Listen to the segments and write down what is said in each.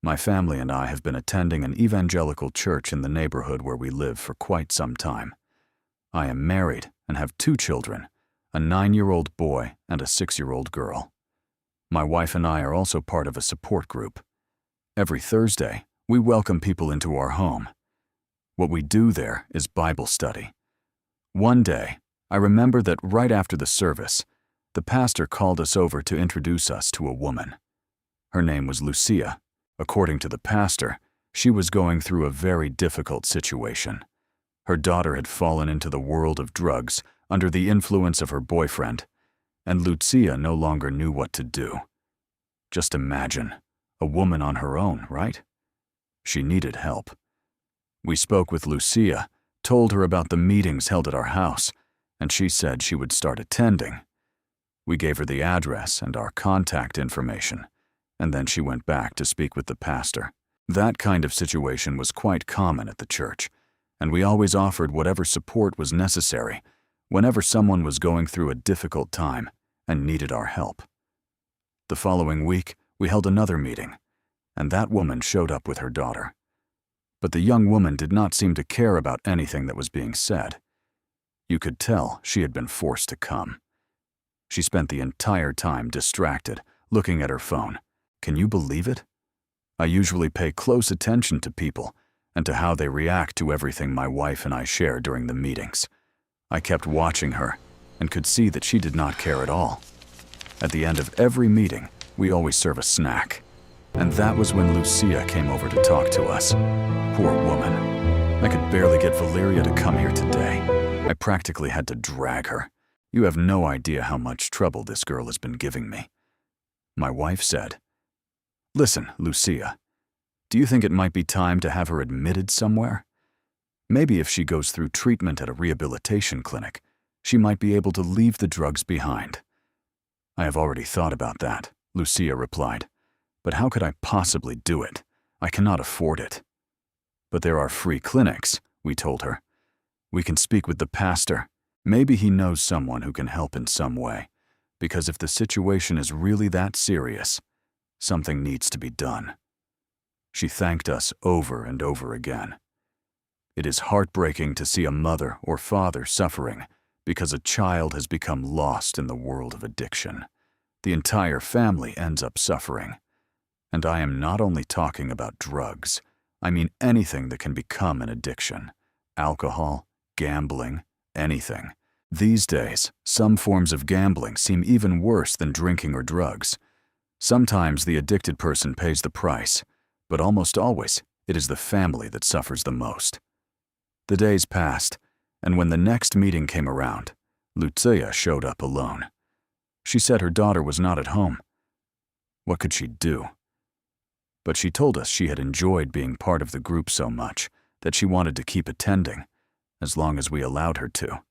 My family and I have been attending an evangelical church in the neighborhood where we live for quite some time. I am married and have 2 children, a 9-year-old boy and a 6-year-old girl. My wife and I are also part of a support group. Every Thursday, we welcome people into our home. What we do there is Bible study. One day, I remember that right after the service, the pastor called us over to introduce us to a woman. Her name was Lucía. According to the pastor, she was going through a very difficult situation. Her daughter had fallen into the world of drugs under the influence of her boyfriend, and Lucía no longer knew what to do. Just imagine, a woman on her own, right? She needed help. We spoke with Lucía, told her about the meetings held at our house, and she said she would start attending. We gave her the address and our contact information, and then she went back to speak with the pastor. That kind of situation was quite common at the church, and we always offered whatever support was necessary whenever someone was going through a difficult time and needed our help. The following week, we held another meeting, and that woman showed up with her daughter. But the young woman did not seem to care about anything that was being said. You could tell she had been forced to come. She spent the entire time distracted, looking at her phone. Can you believe it? I usually pay close attention to people and to how they react to everything my wife and I share during the meetings. I kept watching her and could see that she did not care at all. At the end of every meeting, we always serve a snack. And that was when Lucía came over to talk to us. Poor woman. I could barely get Valeria to come here today. I practically had to drag her. You have no idea how much trouble this girl has been giving me. My wife said, "Listen, Lucía, do you think it might be time to have her admitted somewhere? Maybe if she goes through treatment at a rehabilitation clinic, she might be able to leave the drugs behind." "I have already thought about that," Lucía replied. "But how could I possibly do it? I cannot afford it." "But there are free clinics," we told her. "We can speak with the pastor. Maybe he knows someone who can help in some way, because if the situation is really that serious, something needs to be done." She thanked us over and over again. It is heartbreaking to see a mother or father suffering because a child has become lost in the world of addiction. The entire family ends up suffering. And I am not only talking about drugs, I mean anything that can become an addiction. Alcohol, gambling, anything. These days, some forms of gambling seem even worse than drinking or drugs. Sometimes the addicted person pays the price, but almost always it is the family that suffers the most. The days passed, and when the next meeting came around, Lucía showed up alone. She said her daughter was not at home. What could she do? But she told us she had enjoyed being part of the group so much that she wanted to keep attending, as long as we allowed her to.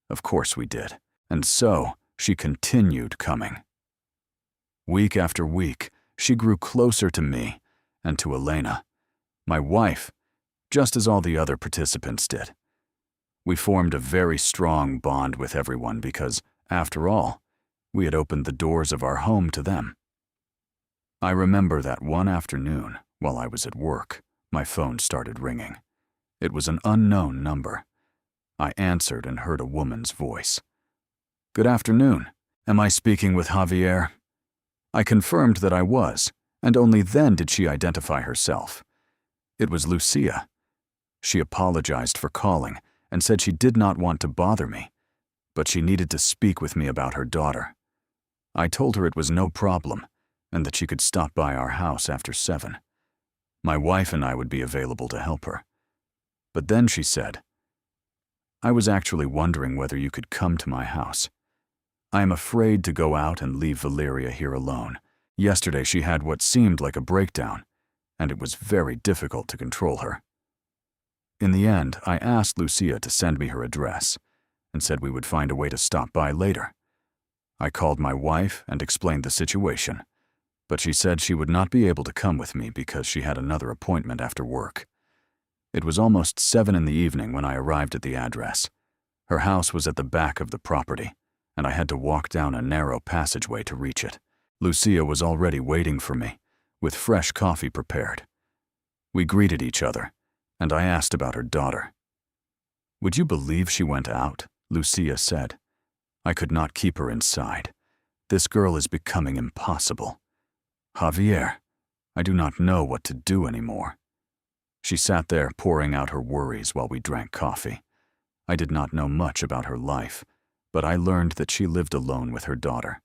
Of course we did, and so she continued coming. Week after week, she grew closer to me and to Elena, my wife, just as all the other participants did. We formed a very strong bond with everyone because, after all, we had opened the doors of our home to them. I remember that one afternoon, while I was at work, my phone started ringing. It was an unknown number. I answered and heard a woman's voice. "Good afternoon. Am I speaking with Javier?" I confirmed that I was, and only then did she identify herself. It was Lucía. She apologized for calling and said she did not want to bother me, but she needed to speak with me about her daughter. I told her it was no problem and that she could stop by our house after 7. My wife and I would be available to help her. But then she said, "I was actually wondering whether you could come to my house. I am afraid to go out and leave Valeria here alone. Yesterday she had what seemed like a breakdown, and it was very difficult to control her." In the end, I asked Lucía to send me her address and said we would find a way to stop by later. I called my wife and explained the situation, but she said she would not be able to come with me because she had another appointment after work. It was almost 7 in the evening when I arrived at the address. Her house was at the back of the property, and I had to walk down a narrow passageway to reach it. Lucía was already waiting for me, with fresh coffee prepared. We greeted each other, and I asked about her daughter. "Would you believe she went out?" Lucía said. "I could not keep her inside. This girl is becoming impossible. Javier, I do not know what to do anymore." She sat there pouring out her worries while we drank coffee. I did not know much about her life, but I learned that she lived alone with her daughter.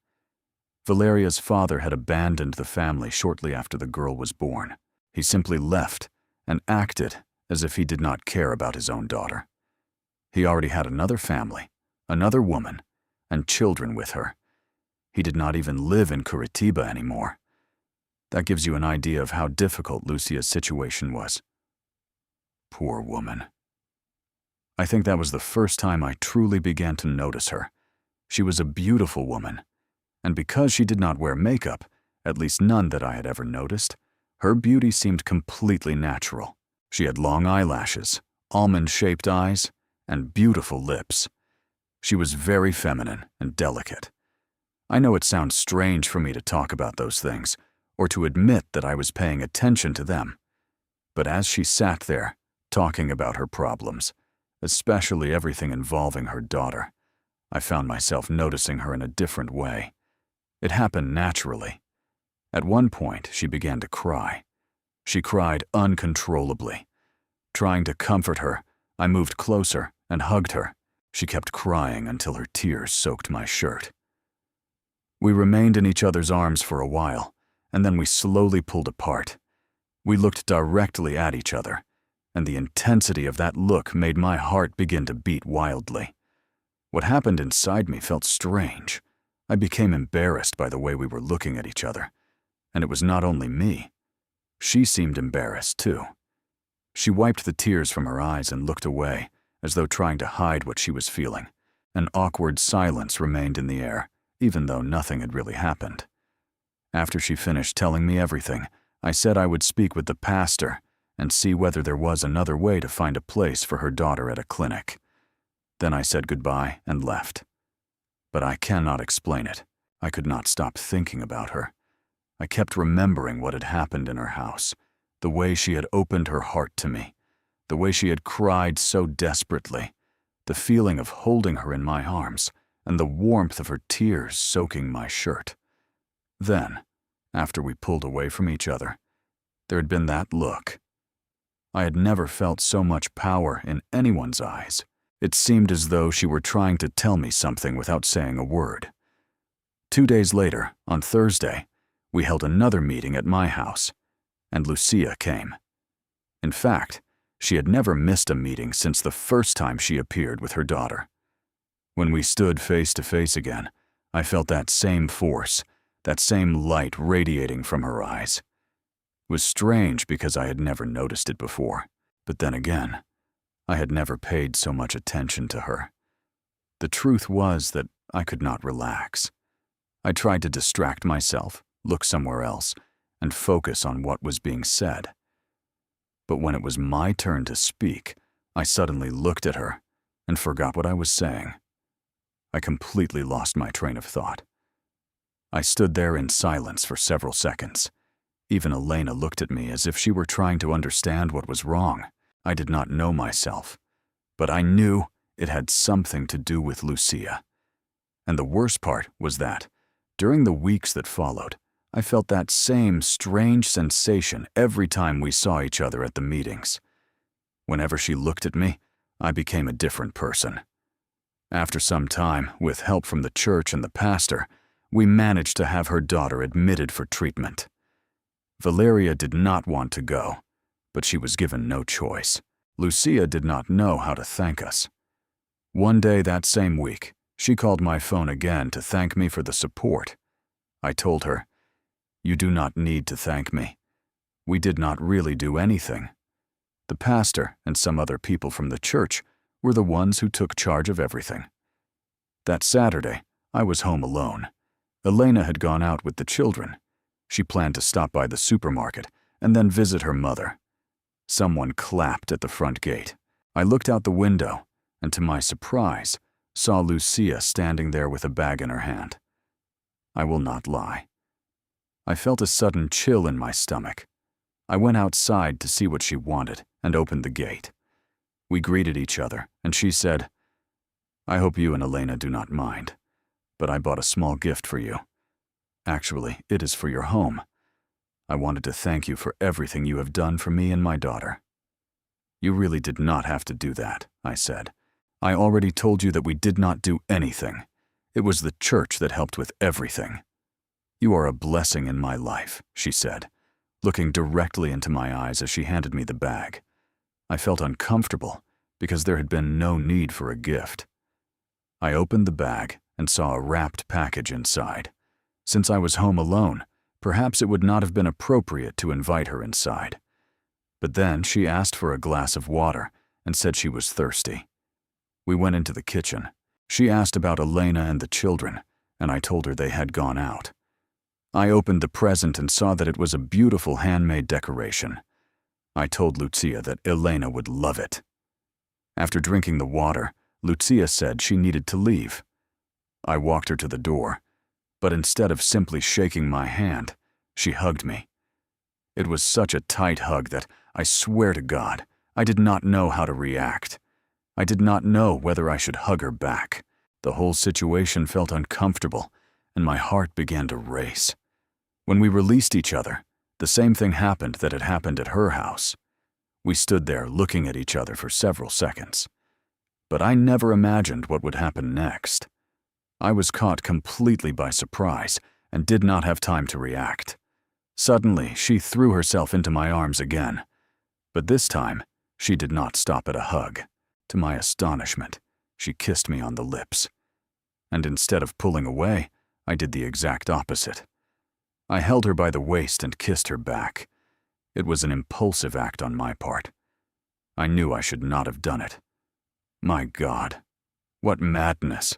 Valeria's father had abandoned the family shortly after the girl was born. He simply left and acted as if he did not care about his own daughter. He already had another family, another woman, and children with her. He did not even live in Curitiba anymore. That gives you an idea of how difficult Lucia's situation was. Poor woman. I think that was the first time I truly began to notice her. She was a beautiful woman, and because she did not wear makeup, at least none that I had ever noticed, her beauty seemed completely natural. She had long eyelashes, almond-shaped eyes, and beautiful lips. She was very feminine and delicate. I know it sounds strange for me to talk about those things, or to admit that I was paying attention to them. But as she sat there, talking about her problems, especially everything involving her daughter, I found myself noticing her in a different way. It happened naturally. At one point, she began to cry. She cried uncontrollably. Trying to comfort her, I moved closer and hugged her. She kept crying until her tears soaked my shirt. We remained in each other's arms for a while, and then we slowly pulled apart. We looked directly at each other, and the intensity of that look made my heart begin to beat wildly. What happened inside me felt strange. I became embarrassed by the way we were looking at each other, and it was not only me. She seemed embarrassed, too. She wiped the tears from her eyes and looked away, as though trying to hide what she was feeling. An awkward silence remained in the air, even though nothing had really happened. After she finished telling me everything, I said I would speak with the pastor and see whether there was another way to find a place for her daughter at a clinic. Then I said goodbye and left. But I cannot explain it. I could not stop thinking about her. I kept remembering what had happened in her house, the way she had opened her heart to me, the way she had cried so desperately, the feeling of holding her in my arms, and the warmth of her tears soaking my shirt. Then, after we pulled away from each other, there had been that look. I had never felt so much power in anyone's eyes. It seemed as though she were trying to tell me something without saying a word. 2 days later, on Thursday, we held another meeting at my house, and Lucía came. In fact, she had never missed a meeting since the first time she appeared with her daughter. When we stood face to face again, I felt that same force, that same light radiating from her eyes. It was strange because I had never noticed it before, but then again, I had never paid so much attention to her. The truth was that I could not relax. I tried to distract myself, look somewhere else, and focus on what was being said. But when it was my turn to speak, I suddenly looked at her and forgot what I was saying. I completely lost my train of thought. I stood there in silence for several seconds. Even Elena looked at me as if she were trying to understand what was wrong. I did not know myself, but I knew it had something to do with Lucía. And the worst part was that, during the weeks that followed, I felt that same strange sensation every time we saw each other at the meetings. Whenever she looked at me, I became a different person. After some time, with help from the church and the pastor, we managed to have her daughter admitted for treatment. Valeria did not want to go, but she was given no choice. Lucía did not know how to thank us. One day that same week, she called my phone again to thank me for the support. I told her, "You do not need to thank me. We did not really do anything. The pastor and some other people from the church were the ones who took charge of everything." That Saturday, I was home alone. Elena had gone out with the children. She planned to stop by the supermarket and then visit her mother. Someone clapped at the front gate. I looked out the window and, to my surprise, saw Lucía standing there with a bag in her hand. I will not lie. I felt a sudden chill in my stomach. I went outside to see what she wanted and opened the gate. We greeted each other, and she said, "I hope you and Elena do not mind, but I bought a small gift for you. Actually, it is for your home. I wanted to thank you for everything you have done for me and my daughter." "You really did not have to do that," I said. "I already told you that we did not do anything. It was the church that helped with everything." "You are a blessing in my life," she said, looking directly into my eyes as she handed me the bag. I felt uncomfortable because there had been no need for a gift. I opened the bag and saw a wrapped package inside. Since I was home alone, perhaps it would not have been appropriate to invite her inside. But then she asked for a glass of water and said she was thirsty. We went into the kitchen. She asked about Elena and the children, and I told her they had gone out. I opened the present and saw that it was a beautiful handmade decoration. I told Lucía that Elena would love it. After drinking the water, Lucía said she needed to leave. I walked her to the door, but instead of simply shaking my hand, she hugged me. It was such a tight hug that, I swear to God, I did not know how to react. I did not know whether I should hug her back. The whole situation felt uncomfortable, and my heart began to race. When we released each other, the same thing happened that had happened at her house. We stood there looking at each other for several seconds. But I never imagined what would happen next. I was caught completely by surprise and did not have time to react. Suddenly, she threw herself into my arms again. But this time, she did not stop at a hug. To my astonishment, she kissed me on the lips. And instead of pulling away, I did the exact opposite. I held her by the waist and kissed her back. It was an impulsive act on my part. I knew I should not have done it. My God, what madness.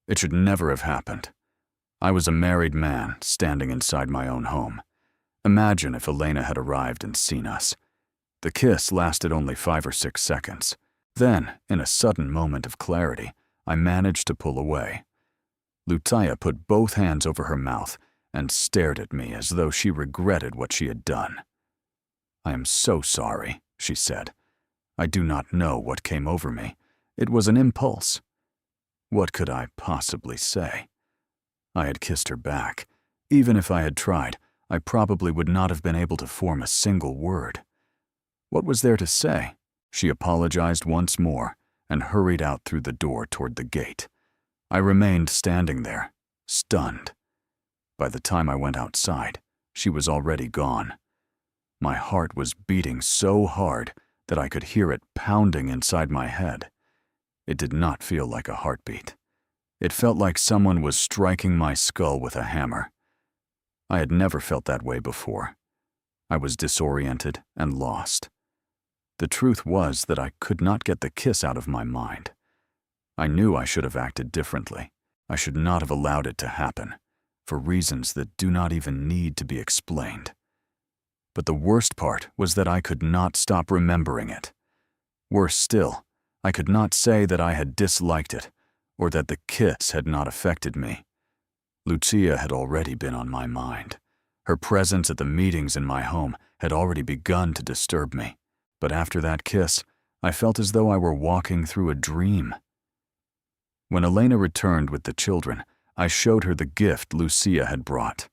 It should never have happened. I was a married man standing inside my own home. Imagine if Elena had arrived and seen us. The kiss lasted only 5 or 6 seconds. Then, in a sudden moment of clarity, I managed to pull away. Lucía put both hands over her mouth and stared at me as though she regretted what she had done. "I am so sorry," she said. "I do not know what came over me. It was an impulse." What could I possibly say? I had kissed her back. Even if I had tried, I probably would not have been able to form a single word. What was there to say? She apologized once more and hurried out through the door toward the gate. I remained standing there, stunned. By the time I went outside, she was already gone. My heart was beating so hard that I could hear it pounding inside my head. It did not feel like a heartbeat. It felt like someone was striking my skull with a hammer. I had never felt that way before. I was disoriented and lost. The truth was that I could not get the kiss out of my mind. I knew I should have acted differently. I should not have allowed it to happen, for reasons that do not even need to be explained. But the worst part was that I could not stop remembering it. Worse still, I could not say that I had disliked it, or that the kiss had not affected me. Lucía had already been on my mind. Her presence at the meetings in my home had already begun to disturb me. But after that kiss, I felt as though I were walking through a dream. When Elena returned with the children, I showed her the gift Lucía had brought.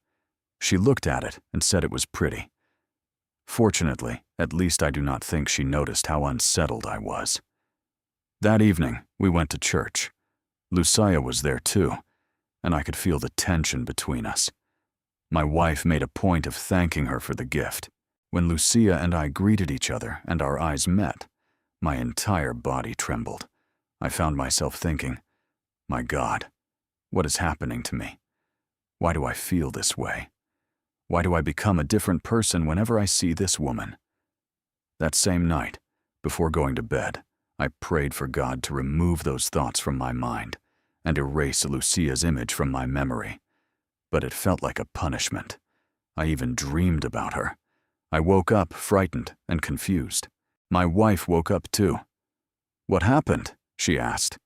She looked at it and said it was pretty. Fortunately, at least I do not think she noticed how unsettled I was. That evening, we went to church. Lucía was there too, and I could feel the tension between us. My wife made a point of thanking her for the gift. When Lucía and I greeted each other and our eyes met, my entire body trembled. I found myself thinking, my God, what is happening to me? Why do I feel this way? Why do I become a different person whenever I see this woman? That same night, before going to bed, I prayed for God to remove those thoughts from my mind and erase Lucía's image from my memory. But it felt like a punishment. I even dreamed about her. I woke up frightened and confused. My wife woke up too. "What happened?" she asked.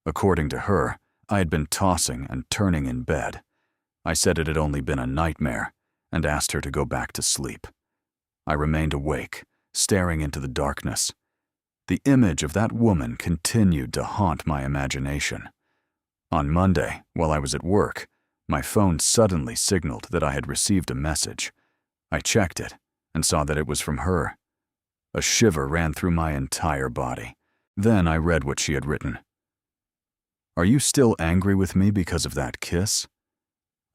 According to her, I had been tossing and turning in bed. I said it had only been a nightmare, and asked her to go back to sleep. I remained awake, staring into the darkness. The image of that woman continued to haunt my imagination. On Monday, while I was at work, my phone suddenly signaled that I had received a message. I checked it and saw that it was from her. A shiver ran through my entire body. Then I read what she had written. "Are you still angry with me because of that kiss?"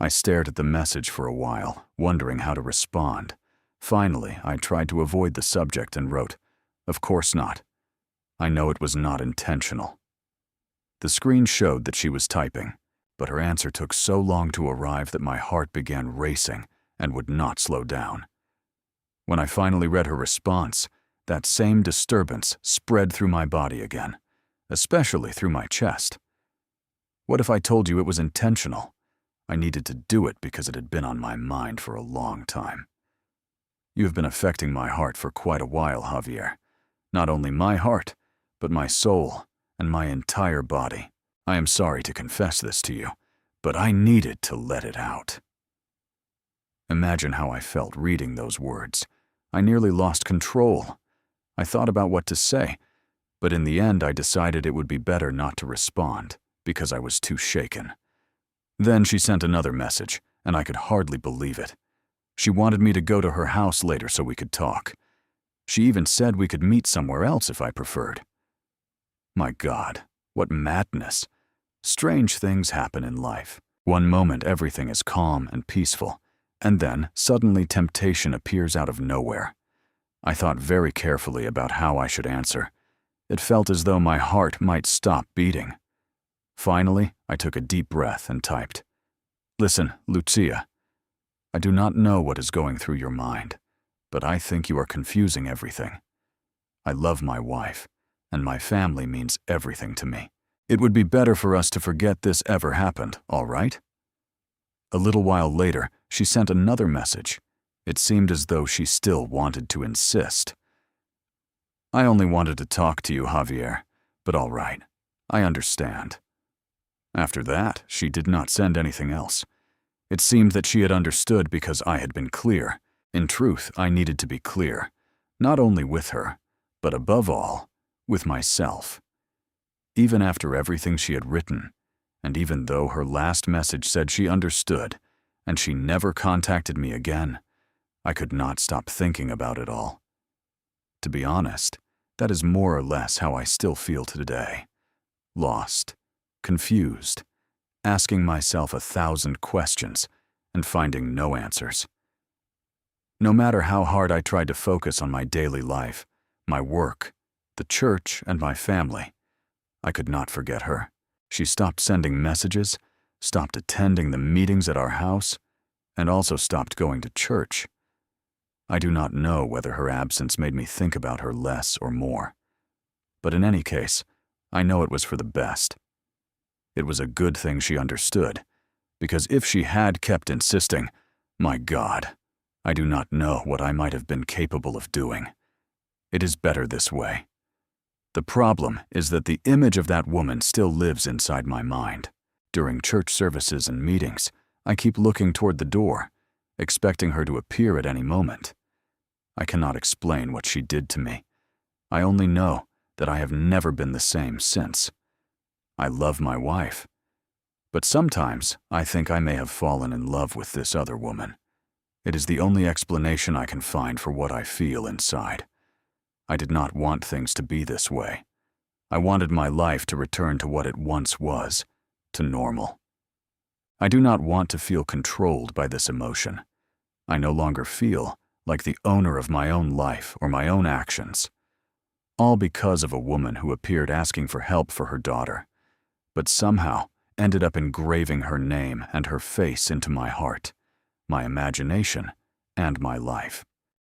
I stared at the message for a while, wondering how to respond. Finally, I tried to avoid the subject and wrote, "Of course not. I know it was not intentional." The screen showed that she was typing, but her answer took so long to arrive that my heart began racing and would not slow down. When I finally read her response, that same disturbance spread through my body again, especially through my chest. What if I told you it was intentional? I needed to do it because it had been on my mind for a long time. You have been affecting my heart for quite a while, Javier. Not only my heart, but my soul and my entire body. I am sorry to confess this to you, but I needed to let it out. Imagine how I felt reading those words. I nearly lost control. I thought about what to say, but in the end I decided it would be better not to respond because I was too shaken. Then she sent another message, and I could hardly believe it. She wanted me to go to her house later so we could talk. She even said we could meet somewhere else if I preferred. My God, what madness. Strange things happen in life. One moment everything is calm and peaceful, and then suddenly temptation appears out of nowhere. I thought very carefully about how I should answer. It felt as though my heart might stop beating. Finally, I took a deep breath and typed, "Listen, Lucía, I do not know what is going through your mind, but I think you are confusing everything. I love my wife, and my family means everything to me. It would be better for us to forget this ever happened, all right?" A little while later, she sent another message. It seemed as though she still wanted to insist. "I only wanted to talk to you, Javier, but all right, I understand." After that, she did not send anything else. It seemed that she had understood because I had been clear. In truth, I needed to be clear, not only with her, but above all, with myself. Even after everything she had written, and even though her last message said she understood, and she never contacted me again, I could not stop thinking about it all. To be honest, that is more or less how I still feel today. Lost, confused, asking myself 1,000 questions and finding no answers. No matter how hard I tried to focus on my daily life, my work, the church, and my family, I could not forget her. She stopped sending messages, stopped attending the meetings at our house, and also stopped going to church. I do not know whether her absence made me think about her less or more. But in any case, I know it was for the best. It was a good thing she understood, because if she had kept insisting, my God, I do not know what I might have been capable of doing. It is better this way. The problem is that the image of that woman still lives inside my mind. During church services and meetings, I keep looking toward the door, expecting her to appear at any moment. I cannot explain what she did to me. I only know that I have never been the same since. I love my wife, but sometimes I think I may have fallen in love with this other woman. It is the only explanation I can find for what I feel inside. I did not want things to be this way. I wanted my life to return to what it once was, to normal. I do not want to feel controlled by this emotion. I no longer feel like the owner of my own life or my own actions. All because of a woman who appeared asking for help for her daughter, but somehow ended up engraving her name and her face into my heart, my imagination, and my life.